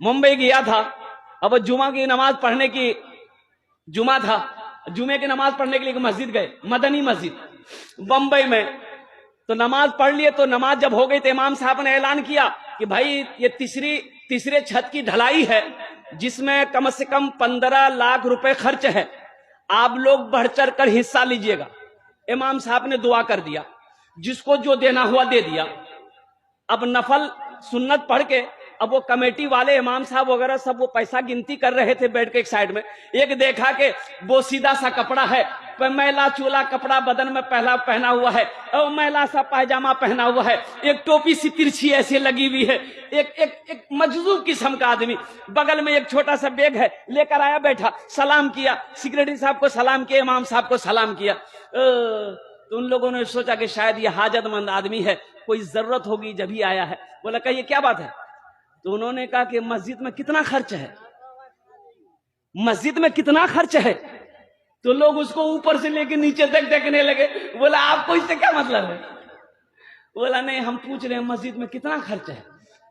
मुंबई गया था, अब जुमा की नमाज पढ़ने की, जुमा था, जुमे की नमाज पढ़ने के लिए एक मस्जिद गए, मदनी मस्जिद बंबई में। तो नमाज पढ़ लिए, तो नमाज जब हो गई तो इमाम साहब ने ऐलान किया कि भाई ये तीसरे छत की ढलाई है, जिसमें कम से कम 15 लाख रुपए खर्च है, आप लोग बढ़ चढ़ कर हिस्सा लीजिएगा। इमाम साहब ने दुआ कर दिया, जिसको जो देना हुआ दे दिया। अब नफल सुन्नत पढ़ के अब वो कमेटी वाले इमाम साहब वगैरह सब वो पैसा गिनती कर रहे थे बैठ के एक साइड में। एक देखा कि वो सीधा सा कपड़ा है, मैला चूला कपड़ा बदन में पहना हुआ है, और मैला सा पायजामा पहना हुआ है, एक टोपी सी तिरछी ऐसे लगी हुई है, एक मजजूब किस्म का आदमी। बगल में एक छोटा सा बैग है, लेकर आया, बैठा, सलाम किया, सेक्रेटरी साहब को सलाम किया, इमाम साहब को सलाम किया। तो उन लोगों ने सोचा कि शायद ये हाजतमंद आदमी है, कोई जरूरत होगी जब ही आया है। बोला कहिए क्या बात है? तो उन्होंने कहा कि मस्जिद में कितना खर्च है, मस्जिद में कितना खर्च है। तो लोग उसको ऊपर से लेके नीचे तक देखने लगे। बोला आपको इससे क्या मतलब है? बोला नहीं, हम पूछ रहे हैं मस्जिद में कितना खर्च है।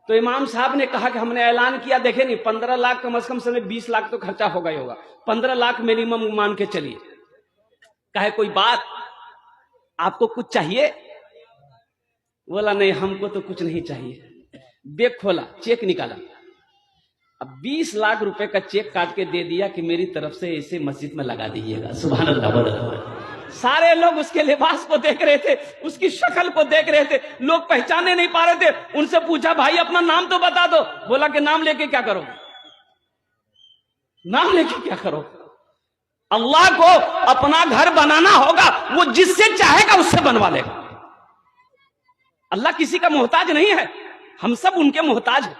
तो इमाम साहब ने कहा कि हमने ऐलान किया, देखे नहीं, 15 लाख कम से कम से 20 लाख तो खर्चा होगा ही होगा, 15 लाख मिनिमम मान के चलिए। कहे कोई बात, आपको कुछ चाहिए? बोला नहीं, हमको तो कुछ नहीं चाहिए। बैग खोला, चेक निकाला, अब 20 लाख रुपए का चेक काट के दे दिया कि मेरी तरफ से इसे मस्जिद में लगा दीजिएगा। सुभान अल्लाह। सारे लोग उसके लिबास को देख रहे थे, उसकी शक्ल को देख रहे थे, लोग पहचाने नहीं पा रहे थे। उनसे पूछा भाई अपना नाम तो बता दो। बोला कि नाम लेके क्या करो, नाम लेके क्या करो? अल्लाह को अपना घर बनाना होगा, वो जिससे चाहेगा उससे बनवा लेगा। अल्लाह किसी का मोहताज नहीं है, हम सब उनके मोहताज हैं।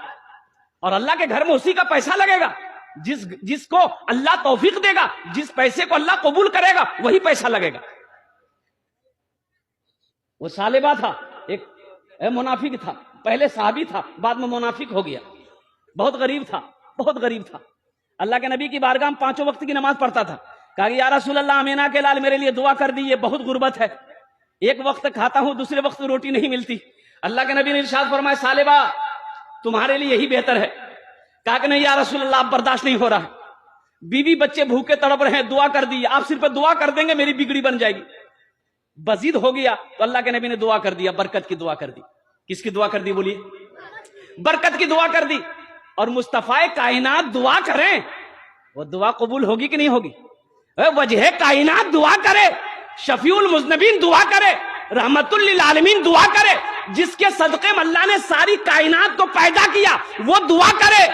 और अल्लाह के घर में उसी का पैसा लगेगा जिसको अल्लाह तौफीक देगा, जिस पैसे को अल्लाह कबूल करेगा वही पैसा लगेगा। वो सालेबा था, एक मुनाफिक था, पहले साहबी था, बाद में मुनाफिक हो गया, बहुत गरीब था, बहुत गरीब था। अल्लाह के नबी की बारगाह में 5 वक्त की नमाज पढ़ता था। कहा या रसूल अल्लाह, अमीना के लाल मेरे लिए दुआ कर दीजिए, बहुत गुर्बत है, एक वक्त खाता हूं, दूसरे वक्त रोटी नहीं मिलती। अल्लाह के नबी ने इरशाद फरमाया सालेबा तुम्हारे लिए यही बेहतर है। कहा कि नहीं या रसूल अल्लाह, बर्दाश्त नहीं हो रहा है, बीवी बच्चे भूखे तड़प रहे हैं, दुआ कर दी, आप सिर्फ दुआ कर देंगे मेरी बिगड़ी बन जाएगी। बजीद हो गया तो अल्लाह के नबी ने दुआ कर दिया, बरकत की दुआ कर दी। किसकी दुआ कर दी बोलिए? बरकत की दुआ कर दी। और मुस्तफाए कायनात दुआ करें, वो दुआ कबूल होगी कि नहीं होगी? वजह कायनात दुआ करे, शफीउल मुज़नबीन दुआ करे, रहमतुल लिल आलमीन दुआ करे, जिसके सदक़े में अल्लाह ने सारी कायनात को पैदा किया वो दुआ करे।